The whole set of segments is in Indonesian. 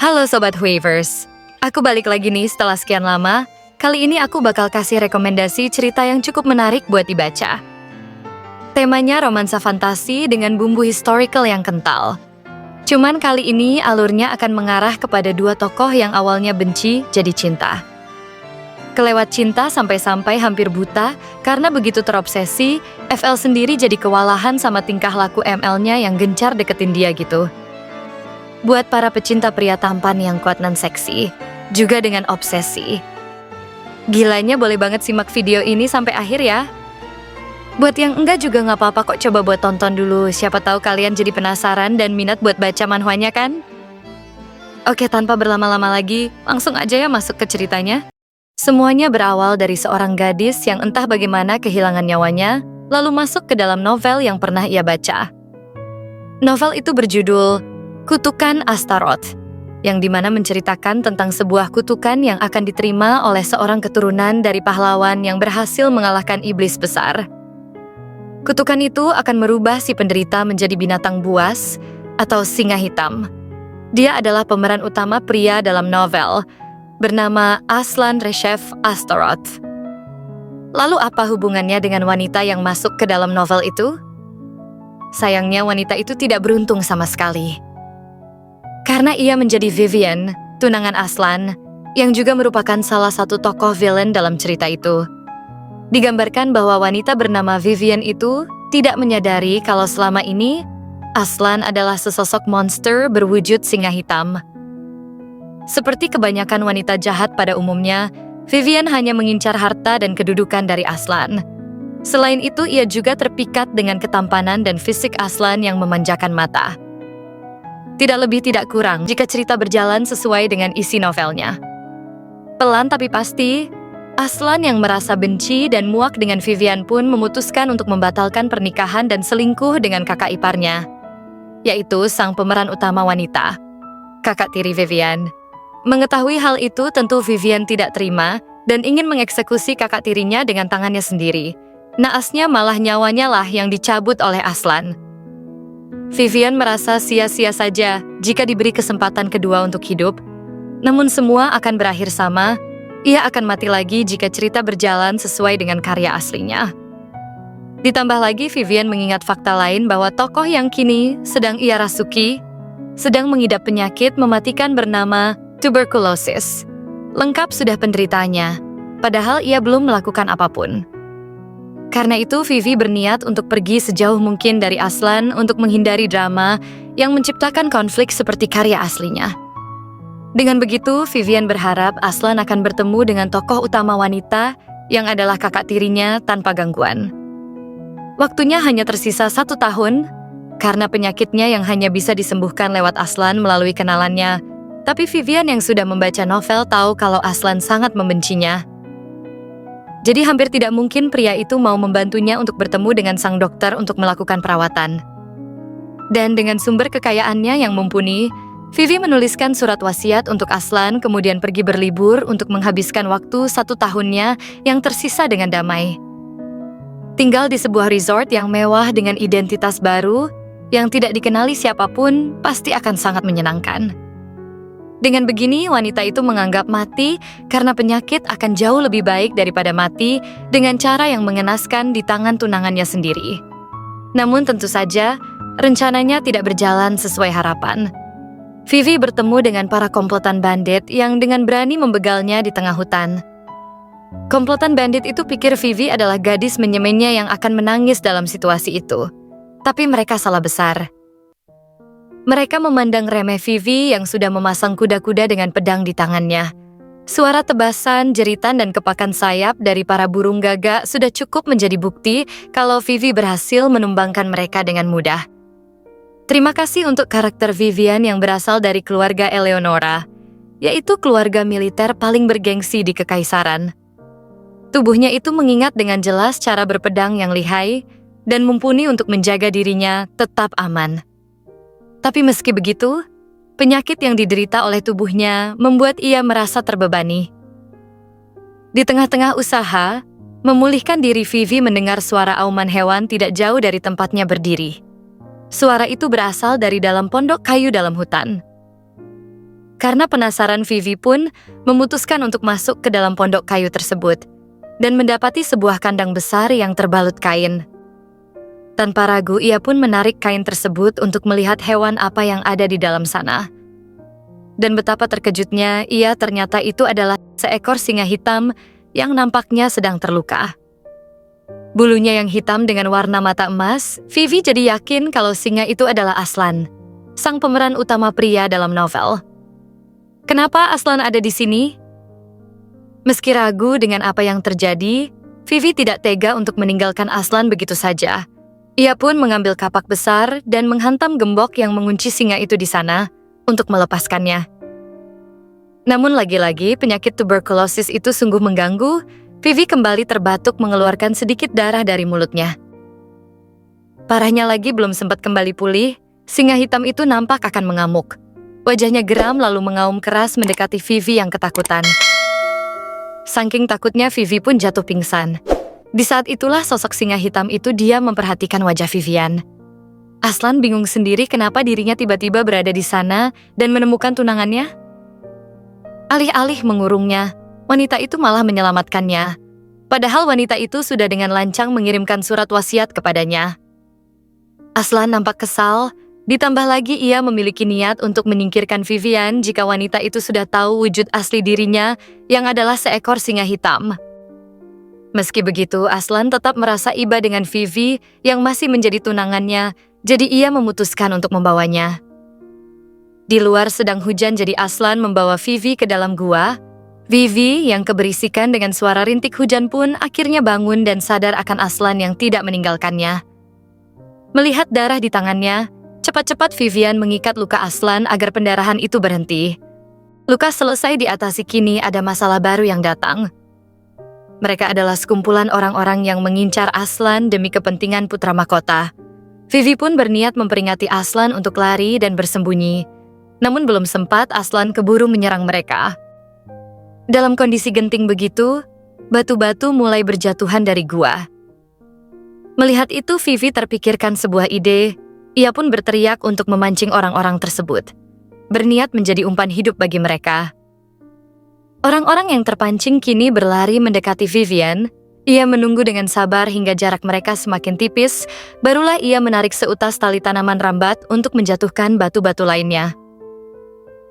Halo Sobat Wavers, aku balik lagi nih setelah sekian lama. Kali ini aku bakal kasih rekomendasi cerita yang cukup menarik buat dibaca. Temanya romansa fantasi dengan bumbu historical yang kental. Cuman kali ini alurnya akan mengarah kepada dua tokoh yang awalnya benci jadi cinta. Kelewat cinta sampai-sampai hampir buta karena begitu terobsesi, FL sendiri jadi kewalahan sama tingkah laku ML-nya yang gencar deketin dia gitu. Buat para pecinta pria tampan yang kuat dan seksi, juga dengan obsesi. Gilanya boleh banget simak video ini sampai akhir ya. Buat yang enggak juga nggak apa-apa kok, coba buat tonton dulu. Siapa tahu kalian jadi penasaran dan minat buat baca manhwanya kan? Oke, tanpa berlama-lama lagi, langsung aja ya masuk ke ceritanya. Semuanya berawal dari seorang gadis yang entah bagaimana kehilangan nyawanya, lalu masuk ke dalam novel yang pernah ia baca. Novel itu berjudul Kutukan Astaroth, yang dimana menceritakan tentang sebuah kutukan yang akan diterima oleh seorang keturunan dari pahlawan yang berhasil mengalahkan iblis besar. Kutukan itu akan merubah si penderita menjadi binatang buas atau singa hitam. Dia adalah pemeran utama pria dalam novel, bernama Aslan Reshev Astaroth. Lalu apa hubungannya dengan wanita yang masuk ke dalam novel itu? Sayangnya wanita itu tidak beruntung sama sekali. Karena ia menjadi Vivian, tunangan Aslan, yang juga merupakan salah satu tokoh villain dalam cerita itu. Digambarkan bahwa wanita bernama Vivian itu tidak menyadari kalau selama ini Aslan adalah sesosok monster berwujud singa hitam. Seperti kebanyakan wanita jahat pada umumnya, Vivian hanya mengincar harta dan kedudukan dari Aslan. Selain itu, ia juga terpikat dengan ketampanan dan fisik Aslan yang memanjakan mata. Tidak lebih tidak kurang jika cerita berjalan sesuai dengan isi novelnya. Pelan tapi pasti, Aslan yang merasa benci dan muak dengan Vivian pun memutuskan untuk membatalkan pernikahan dan selingkuh dengan kakak iparnya, yaitu sang pemeran utama wanita, kakak tiri Vivian. Mengetahui hal itu, tentu Vivian tidak terima dan ingin mengeksekusi kakak tirinya dengan tangannya sendiri. Naasnya malah nyawanya lah yang dicabut oleh Aslan. Vivian merasa sia-sia saja jika diberi kesempatan kedua untuk hidup. Namun semua akan berakhir sama, ia akan mati lagi jika cerita berjalan sesuai dengan karya aslinya. Ditambah lagi Vivian mengingat fakta lain bahwa tokoh yang kini sedang ia rasuki sedang mengidap penyakit mematikan bernama tuberkulosis. Lengkap sudah penderitanya, padahal ia belum melakukan apapun. Karena itu, Vivi berniat untuk pergi sejauh mungkin dari Aslan untuk menghindari drama yang menciptakan konflik seperti karya aslinya. Dengan begitu, Vivian berharap Aslan akan bertemu dengan tokoh utama wanita yang adalah kakak tirinya tanpa gangguan. Waktunya hanya tersisa 1 tahun, karena penyakitnya yang hanya bisa disembuhkan lewat Aslan melalui kenalannya. Tapi Vivian yang sudah membaca novel tahu kalau Aslan sangat membencinya. Jadi hampir tidak mungkin pria itu mau membantunya untuk bertemu dengan sang dokter untuk melakukan perawatan. Dan dengan sumber kekayaannya yang mumpuni, Vivi menuliskan surat wasiat untuk Aslan kemudian pergi berlibur untuk menghabiskan waktu 1 tahunnya yang tersisa dengan damai. Tinggal di sebuah resort yang mewah dengan identitas baru, yang tidak dikenali siapapun, pasti akan sangat menyenangkan. Dengan begini, wanita itu menganggap mati karena penyakit akan jauh lebih baik daripada mati dengan cara yang mengenaskan di tangan tunangannya sendiri. Namun tentu saja, rencananya tidak berjalan sesuai harapan. Vivi bertemu dengan para komplotan bandit yang dengan berani membegalnya di tengah hutan. Komplotan bandit itu pikir Vivi adalah gadis menyemennya yang akan menangis dalam situasi itu. Tapi mereka salah besar. Mereka memandang remeh Vivi yang sudah memasang kuda-kuda dengan pedang di tangannya. Suara tebasan, jeritan, dan kepakan sayap dari para burung gagak sudah cukup menjadi bukti kalau Vivi berhasil menumbangkan mereka dengan mudah. Terima kasih untuk karakter Vivian yang berasal dari keluarga Eleonora, yaitu keluarga militer paling bergengsi di Kekaisaran. Tubuhnya itu mengingat dengan jelas cara berpedang yang lihai dan mumpuni untuk menjaga dirinya tetap aman. Tapi meski begitu, penyakit yang diderita oleh tubuhnya membuat ia merasa terbebani. Di tengah-tengah usaha, memulihkan diri Vivi mendengar suara auman hewan tidak jauh dari tempatnya berdiri. Suara itu berasal dari dalam pondok kayu dalam hutan. Karena penasaran, Vivi pun memutuskan untuk masuk ke dalam pondok kayu tersebut dan mendapati sebuah kandang besar yang terbalut kain. Tanpa ragu, ia pun menarik kain tersebut untuk melihat hewan apa yang ada di dalam sana. Dan betapa terkejutnya, ternyata itu adalah seekor singa hitam yang nampaknya sedang terluka. Bulunya yang hitam dengan warna mata emas, Vivi jadi yakin kalau singa itu adalah Aslan, sang pemeran utama pria dalam novel. Kenapa Aslan ada di sini? Meski ragu dengan apa yang terjadi, Vivi tidak tega untuk meninggalkan Aslan begitu saja. Ia pun mengambil kapak besar dan menghantam gembok yang mengunci singa itu di sana untuk melepaskannya. Namun lagi-lagi penyakit tuberkulosis itu sungguh mengganggu. Vivi kembali terbatuk mengeluarkan sedikit darah dari mulutnya. Parahnya lagi, belum sempat kembali pulih, singa hitam itu nampak akan mengamuk. Wajahnya geram lalu mengaum keras mendekati Vivi yang ketakutan. Saking takutnya, Vivi pun jatuh pingsan. Di saat itulah sosok singa hitam itu diam memperhatikan wajah Vivian. Aslan bingung sendiri kenapa dirinya tiba-tiba berada di sana dan menemukan tunangannya. Alih-alih mengurungnya, wanita itu malah menyelamatkannya. Padahal wanita itu sudah dengan lancang mengirimkan surat wasiat kepadanya. Aslan nampak kesal, ditambah lagi ia memiliki niat untuk menyingkirkan Vivian jika wanita itu sudah tahu wujud asli dirinya yang adalah seekor singa hitam. Meski begitu, Aslan tetap merasa iba dengan Vivi yang masih menjadi tunangannya, jadi ia memutuskan untuk membawanya. Di luar sedang hujan, jadi Aslan membawa Vivi ke dalam gua. Vivi yang keberisikan dengan suara rintik hujan pun akhirnya bangun dan sadar akan Aslan yang tidak meninggalkannya. Melihat darah di tangannya, cepat-cepat Vivian mengikat luka Aslan agar pendarahan itu berhenti. Luka selesai diatasi, kini ada masalah baru yang datang. Mereka adalah sekumpulan orang-orang yang mengincar Aslan demi kepentingan putra mahkota. Vivi pun berniat memperingati Aslan untuk lari dan bersembunyi. Namun belum sempat, Aslan keburu menyerang mereka. Dalam kondisi genting begitu, batu-batu mulai berjatuhan dari gua. Melihat itu, Vivi terpikirkan sebuah ide. Ia pun berteriak untuk memancing orang-orang tersebut, berniat menjadi umpan hidup bagi mereka. Orang-orang yang terpancing kini berlari mendekati Vivian. Ia menunggu dengan sabar hingga jarak mereka semakin tipis, barulah ia menarik seutas tali tanaman rambat untuk menjatuhkan batu-batu lainnya.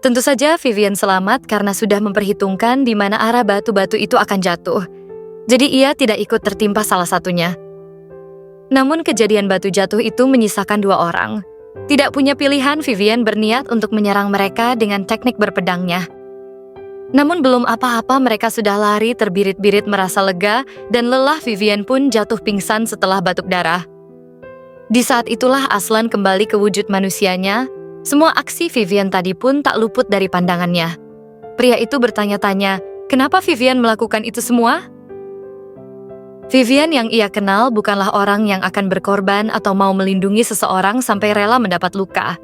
Tentu saja Vivian selamat karena sudah memperhitungkan di mana arah batu-batu itu akan jatuh. Jadi ia tidak ikut tertimpa salah satunya. Namun kejadian batu jatuh itu menyisakan 2 orang. Tidak punya pilihan, Vivian berniat untuk menyerang mereka dengan teknik berpedangnya. Namun belum apa-apa mereka sudah lari terbirit-birit merasa lega dan lelah. Vivian pun jatuh pingsan setelah batuk darah. Di saat itulah Aslan kembali ke wujud manusianya. Semua aksi Vivian tadi pun tak luput dari pandangannya. Pria itu bertanya-tanya, kenapa Vivian melakukan itu semua? Vivian yang ia kenal bukanlah orang yang akan berkorban atau mau melindungi seseorang sampai rela mendapat luka.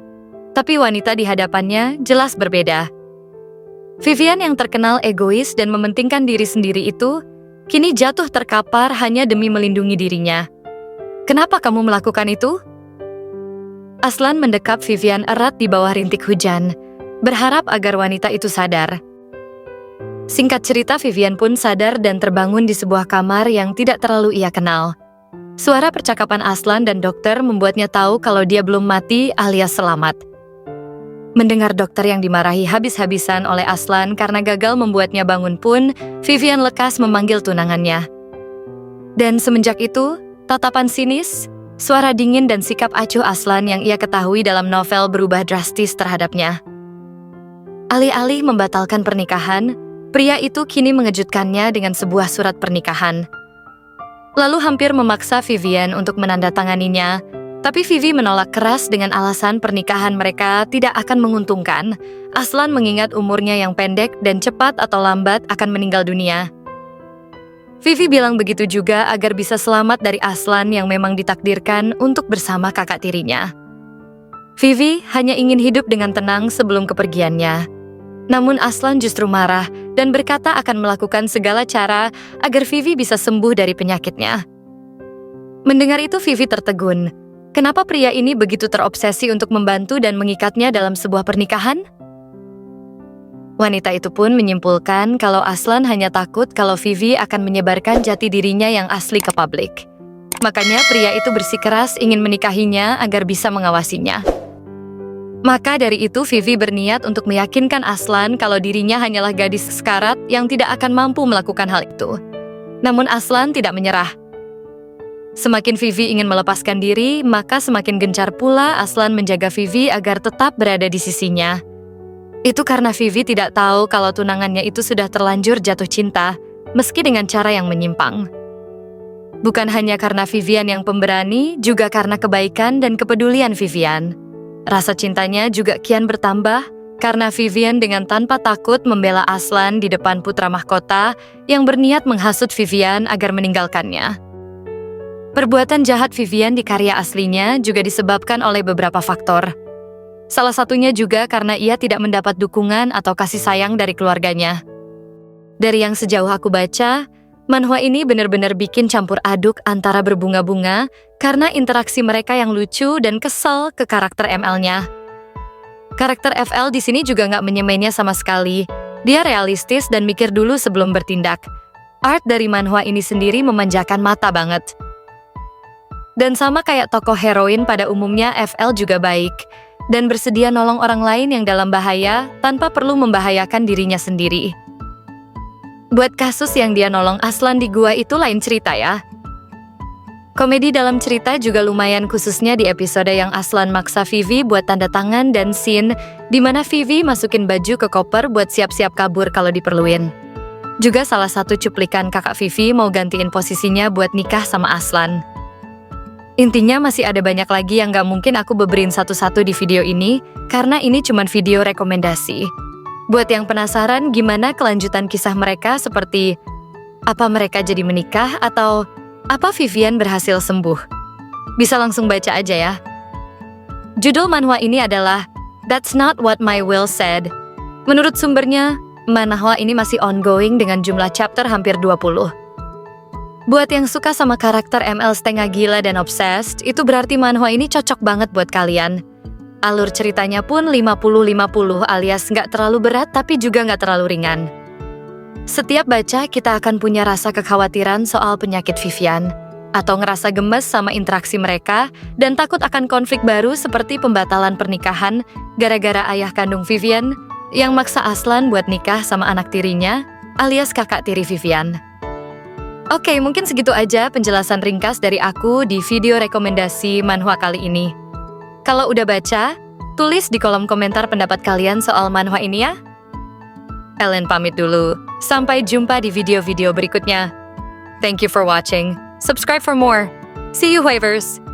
Tapi wanita di hadapannya jelas berbeda. Vivian yang terkenal egois dan mementingkan diri sendiri itu, kini jatuh terkapar hanya demi melindungi dirinya. Kenapa kamu melakukan itu? Aslan mendekap Vivian erat di bawah rintik hujan, berharap agar wanita itu sadar. Singkat cerita, Vivian pun sadar dan terbangun di sebuah kamar yang tidak terlalu ia kenal. Suara percakapan Aslan dan dokter membuatnya tahu kalau dia belum mati alias selamat. Mendengar dokter yang dimarahi habis-habisan oleh Aslan karena gagal membuatnya bangun pun, Vivian lekas memanggil tunangannya. Dan semenjak itu, tatapan sinis, suara dingin dan sikap acuh Aslan yang ia ketahui dalam novel berubah drastis terhadapnya. Alih-alih membatalkan pernikahan, pria itu kini mengejutkannya dengan sebuah surat pernikahan. Lalu hampir memaksa Vivian untuk menandatanganinya, tapi Vivi menolak keras dengan alasan pernikahan mereka tidak akan menguntungkan. Aslan mengingat umurnya yang pendek dan cepat atau lambat akan meninggal dunia. Vivi bilang begitu juga agar bisa selamat dari Aslan yang memang ditakdirkan untuk bersama kakak tirinya. Vivi hanya ingin hidup dengan tenang sebelum kepergiannya. Namun Aslan justru marah dan berkata akan melakukan segala cara agar Vivi bisa sembuh dari penyakitnya. Mendengar itu Vivi tertegun. Kenapa pria ini begitu terobsesi untuk membantu dan mengikatnya dalam sebuah pernikahan? Wanita itu pun menyimpulkan kalau Aslan hanya takut kalau Vivi akan menyebarkan jati dirinya yang asli ke publik. Makanya pria itu bersikeras ingin menikahinya agar bisa mengawasinya. Maka dari itu Vivi berniat untuk meyakinkan Aslan kalau dirinya hanyalah gadis sekarat yang tidak akan mampu melakukan hal itu. Namun Aslan tidak menyerah. Semakin Vivi ingin melepaskan diri, maka semakin gencar pula Aslan menjaga Vivi agar tetap berada di sisinya. Itu karena Vivi tidak tahu kalau tunangannya itu sudah terlanjur jatuh cinta, meski dengan cara yang menyimpang. Bukan hanya karena Vivian yang pemberani, juga karena kebaikan dan kepedulian Vivian. Rasa cintanya juga kian bertambah karena Vivian dengan tanpa takut membela Aslan di depan putra mahkota yang berniat menghasut Vivian agar meninggalkannya. Perbuatan jahat Vivian di karya aslinya juga disebabkan oleh beberapa faktor. Salah satunya juga karena ia tidak mendapat dukungan atau kasih sayang dari keluarganya. Dari yang sejauh aku baca, manhwa ini benar-benar bikin campur aduk antara berbunga-bunga karena interaksi mereka yang lucu dan kesal ke karakter ML-nya. Karakter FL di sini juga nggak menyemainya sama sekali. Dia realistis dan mikir dulu sebelum bertindak. Art dari manhwa ini sendiri memanjakan mata banget. Dan sama kayak tokoh heroin pada umumnya, FL juga baik dan bersedia nolong orang lain yang dalam bahaya tanpa perlu membahayakan dirinya sendiri. Buat kasus yang dia nolong Aslan di gua itu lain cerita ya. Komedi dalam cerita juga lumayan, khususnya di episode yang Aslan maksa Vivi buat tanda tangan dan scene di mana Vivi masukin baju ke koper buat siap-siap kabur kalau diperluin. Juga salah satu cuplikan kakak Vivi mau gantiin posisinya buat nikah sama Aslan. Intinya masih ada banyak lagi yang gak mungkin aku beberin satu-satu di video ini, karena ini cuma video rekomendasi. Buat yang penasaran gimana kelanjutan kisah mereka, seperti apa mereka jadi menikah atau apa Vivian berhasil sembuh, bisa langsung baca aja ya. Judul manhwa ini adalah That's Not What My Will Said. Menurut sumbernya, manhwa ini masih ongoing dengan jumlah chapter hampir 20. Buat yang suka sama karakter ML setengah gila dan obsessed, itu berarti manhwa ini cocok banget buat kalian. Alur ceritanya pun 50-50 alias nggak terlalu berat tapi juga nggak terlalu ringan. Setiap baca kita akan punya rasa kekhawatiran soal penyakit Vivian, atau ngerasa gemes sama interaksi mereka, dan takut akan konflik baru seperti pembatalan pernikahan gara-gara ayah kandung Vivian yang maksa Aslan buat nikah sama anak tirinya alias kakak tiri Vivian. Oke, mungkin segitu aja penjelasan ringkas dari aku di video rekomendasi manhwa kali ini. Kalau udah baca, tulis di kolom komentar pendapat kalian soal manhwa ini ya. Ellen pamit dulu. Sampai jumpa di video-video berikutnya. Thank you for watching. Subscribe for more. See you, Wavers!